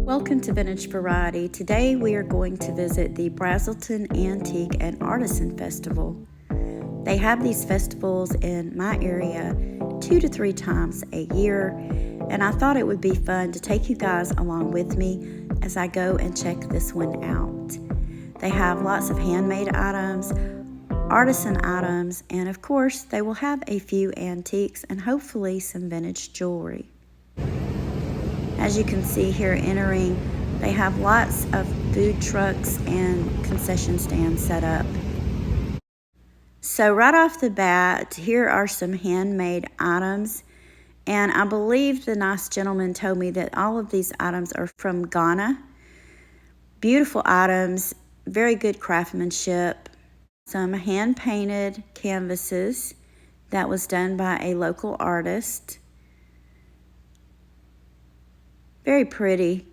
Welcome to Vintage Variety. Today we are going to visit the Braselton Antique and Artisan Festival. They have these festivals in my area 2 to 3 times a year, and I thought it would be fun to take you guys along with me as I go and check this one out. They have lots of handmade items, artisan items, and of course they will have a few antiques and hopefully some vintage jewelry. As you can see here entering, they have lots of food trucks and concession stands set up. So right off the bat, here are some handmade items. And I believe the nice gentleman told me that all of these items are from Ghana. Beautiful items, very good craftsmanship. Some hand-painted canvases that was done by a local artist. Very pretty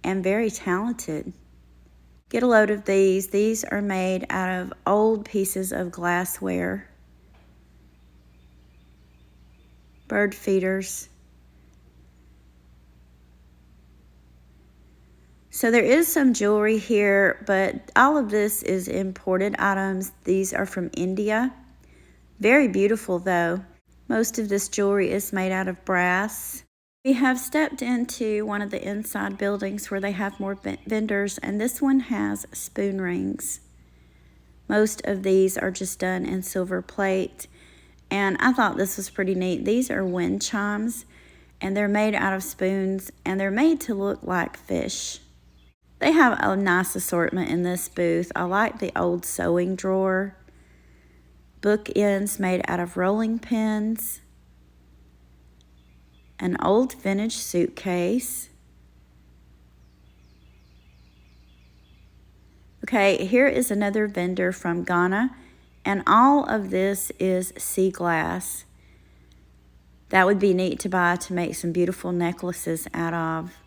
and very talented. Get a load of these. These are made out of old pieces of glassware. Bird feeders. So there is some jewelry here, but all of this is imported items. These are from India. Very beautiful though. Most of this jewelry is made out of brass. We have stepped into one of the inside buildings where they have more vendors, and this one has spoon rings. Most of these are just done in silver plate, and I thought this was pretty neat. These are wind chimes, and they're made out of spoons, and they're made to look like fish. They have a nice assortment in this booth. I like the old sewing drawer, bookends made out of rolling pins, an old vintage suitcase. Okay, here is another vendor from Ghana, and all of this is sea glass. That would be neat to buy to make some beautiful necklaces out of.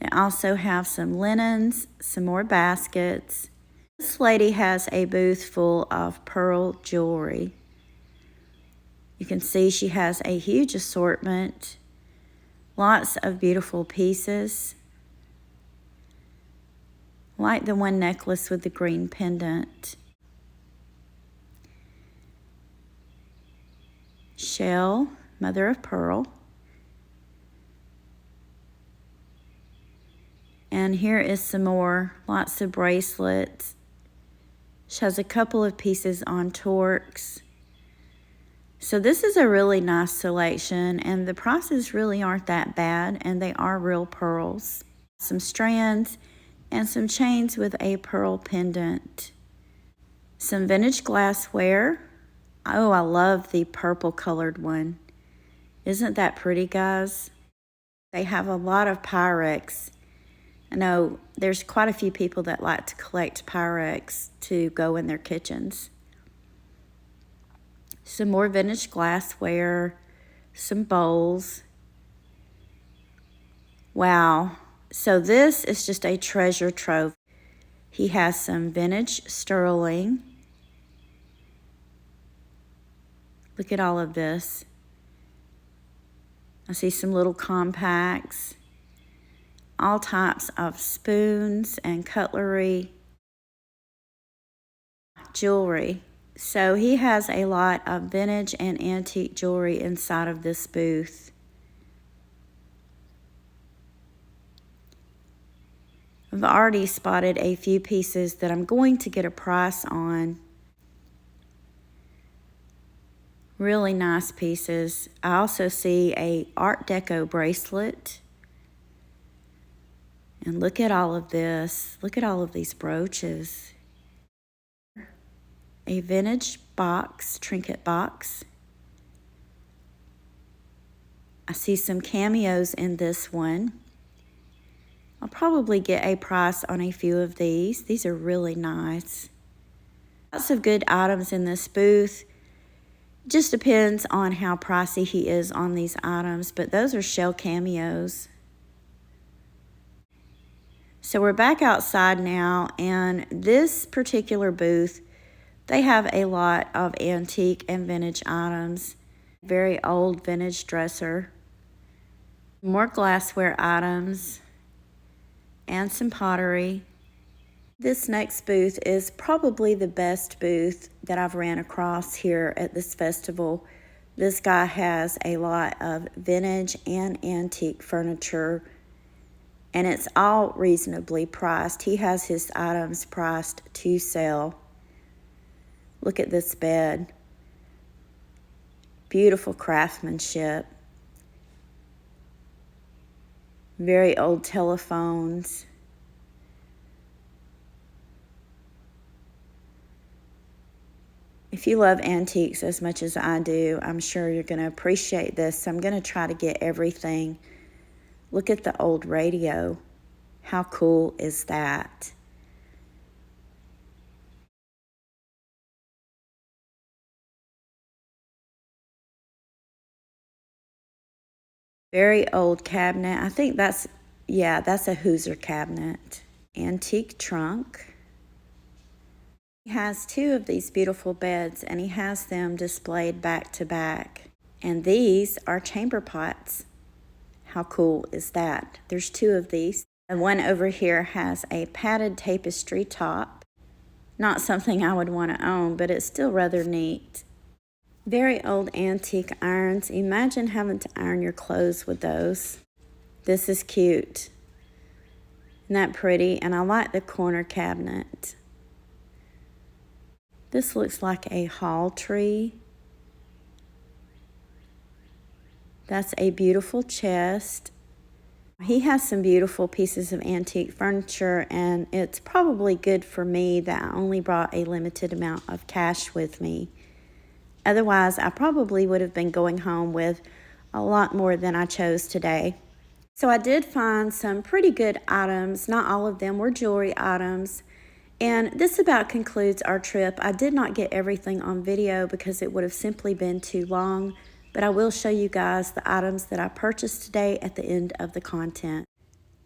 They also have some linens, some more baskets. This lady has a booth full of pearl jewelry. You can see she has a huge assortment, lots of beautiful pieces, like the one necklace with the green pendant. Shell, mother of pearl. And here is some more, lots of bracelets. She has a couple of pieces on torques. So this is a really nice selection, and the prices really aren't that bad, and they are real pearls. Some strands and some chains with a pearl pendant. Some vintage glassware. Oh, I love the purple colored one. Isn't that pretty, guys? They have a lot of Pyrex. I know there's quite a few people that like to collect Pyrex to go in their kitchens. Some more vintage glassware, some bowls. Wow. So this is just a treasure trove. He has some vintage sterling. Look at all of this. I see some little compacts. All types of spoons and cutlery. Jewelry. So he has a lot of vintage and antique jewelry inside of this booth. I've already spotted a few pieces that I'm going to get a price on. Really nice pieces. I also see a Art Deco bracelet. And look at all of this. Look at all of these brooches. A vintage box, trinket box. I see some cameos in this one. I'll probably get a price on a few of these. These are really nice. Lots of good items in this booth. Just depends on how pricey he is on these items, but those are shell cameos. So we're back outside now, and this particular booth, they have a lot of antique and vintage items. Very old vintage dresser. More glassware items and some pottery. This next booth is probably the best booth that I've ran across here at this festival. This guy has a lot of vintage and antique furniture, and it's all reasonably priced. He has his items priced to sell. Look at this bed. Beautiful craftsmanship. Very old telephones. If you love antiques as much as I do, I'm sure you're going to appreciate this. So I'm going to try to get everything. Look at the old radio. How cool is that? Very old cabinet. I think that's a Hoosier cabinet. Antique trunk. He has two of these beautiful beds, and he has them displayed back to back. And these are chamber pots. How cool is that? There's two of these. And one over here has a padded tapestry top. Not something I would want to own, but it's still rather neat. Very old antique irons. Imagine having to iron your clothes with those. This is cute. Isn't that pretty? And I like the corner cabinet. This looks like a hall tree. That's a beautiful chest. He has some beautiful pieces of antique furniture, and it's probably good for me that I only brought a limited amount of cash with me. Otherwise, I probably would have been going home with a lot more than I chose today. So I did find some pretty good items. Not all of them were jewelry items. And this about concludes our trip. I did not get everything on video because it would have simply been too long, but I will show you guys the items that I purchased today at the end of the content.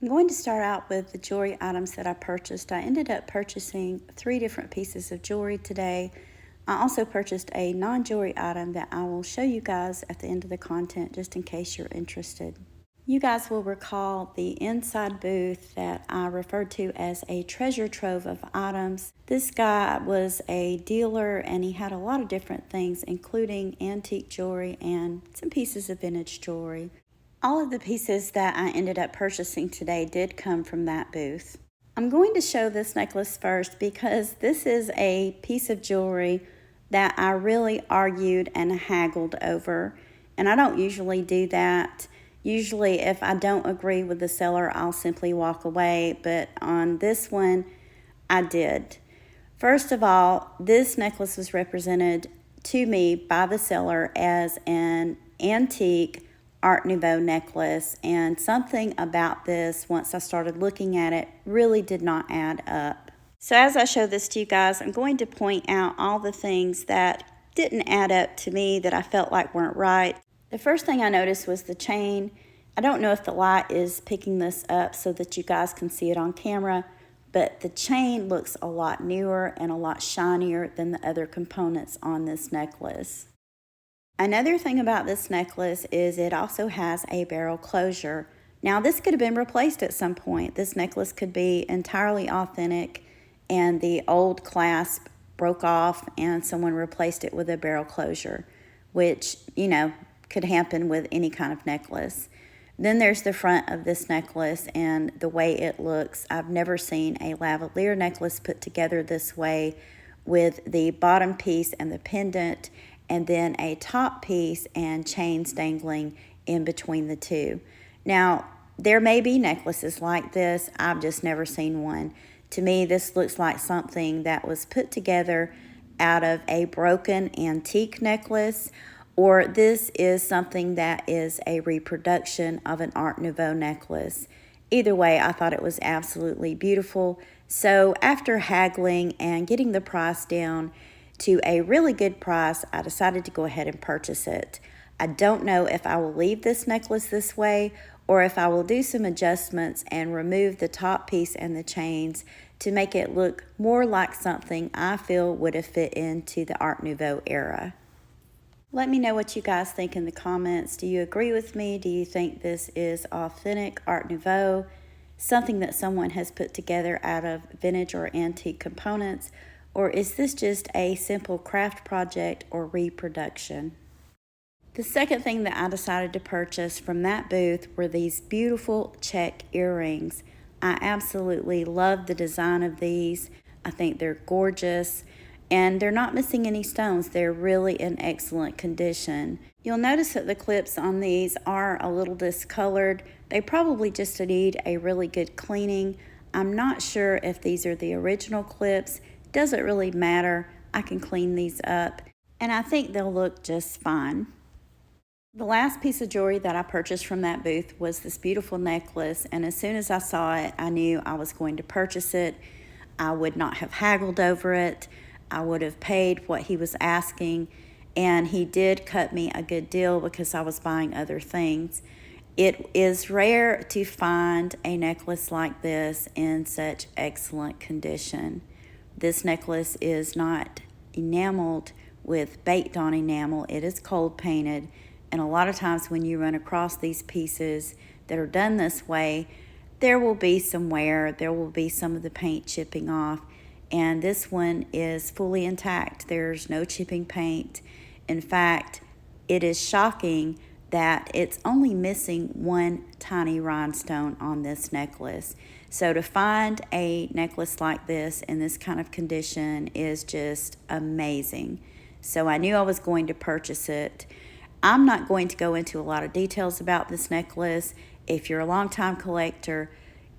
I'm going to start out with the jewelry items that I purchased. I ended up purchasing 3 different pieces of jewelry today. I also purchased a non-jewelry item that I will show you guys at the end of the content just in case you're interested. You guys will recall the inside booth that I referred to as a treasure trove of items. This guy was a dealer, and he had a lot of different things, including antique jewelry and some pieces of vintage jewelry. All of the pieces that I ended up purchasing today did come from that booth. I'm going to show this necklace first because this is a piece of jewelry that I really argued and haggled over, and I don't usually do that. Usually, if I don't agree with the seller, I'll simply walk away, but on this one, I did. First of all, this necklace was represented to me by the seller as an antique Art Nouveau necklace, and something about this, once I started looking at it, really did not add up. So as I show this to you guys, I'm going to point out all the things that didn't add up to me that I felt like weren't right. The first thing I noticed was the chain. I don't know if the light is picking this up so that you guys can see it on camera, but the chain looks a lot newer and a lot shinier than the other components on this necklace. Another thing about this necklace is it also has a barrel closure. Now this could have been replaced at some point. This necklace could be entirely authentic and the old clasp broke off and someone replaced it with a barrel closure, which, you know, could happen with any kind of necklace. Then there's the front of this necklace and the way it looks. I've never seen a lavalier necklace put together this way, with the bottom piece and the pendant and then a top piece and chains dangling in between the two. Now, there may be necklaces like this. I've just never seen one. To me, this looks like something that was put together out of a broken antique necklace, or this is something that is a reproduction of an Art Nouveau necklace. Either way, I thought it was absolutely beautiful. So after haggling and getting the price down to a really good price, I decided to go ahead and purchase it. I don't know if I will leave this necklace this way or if I will do some adjustments and remove the top piece and the chains to make it look more like something I feel would have fit into the Art Nouveau era. Let me know what you guys think in the comments. Do you agree with me? Do you think this is authentic Art Nouveau, something that someone has put together out of vintage or antique components? Or is this just a simple craft project or reproduction? The second thing that I decided to purchase from that booth were these beautiful Czech earrings. I absolutely love the design of these. I think they're gorgeous, and they're not missing any stones. They're really in excellent condition. You'll notice that the clips on these are a little discolored. They probably just need a really good cleaning. I'm not sure if these are the original clips. Doesn't really matter. I can clean these up, and I think they'll look just fine. The last piece of jewelry that I purchased from that booth was this beautiful necklace, and as soon as I saw it, I knew I was going to purchase it. I would not have haggled over it. I would have paid what he was asking, and he did cut me a good deal because I was buying other things. It is rare to find a necklace like this in such excellent condition. This necklace is not enameled with baked on enamel. It is cold painted. And a lot of times when you run across these pieces that are done this way, there will be some wear, there will be some of the paint chipping off, and this one is fully intact. There's no chipping paint. In fact, it is shocking that it's only missing one tiny rhinestone on this necklace. So to find a necklace like this in this kind of condition is just amazing. So I knew I was going to purchase it. I'm not going to go into a lot of details about this necklace. If you're a longtime collector,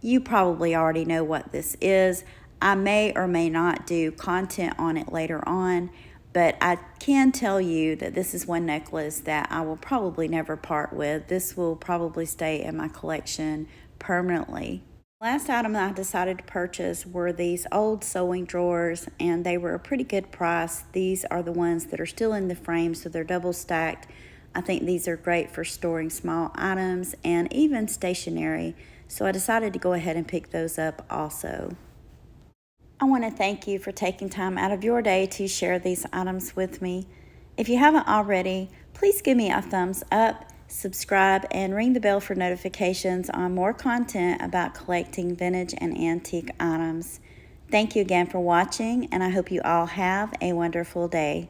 you probably already know what this is. I may or may not do content on it later on, but I can tell you that this is one necklace that I will probably never part with. This will probably stay in my collection permanently. Last item that I decided to purchase were these old sewing drawers, and they were a pretty good price. These are the ones that are still in the frame, so they're double stacked. I think these are great for storing small items and even stationery, so I decided to go ahead and pick those up also. I want to thank you for taking time out of your day to share these items with me. If you haven't already, please give me a thumbs up, subscribe, and ring the bell for notifications on more content about collecting vintage and antique items. Thank you again for watching, and I hope you all have a wonderful day.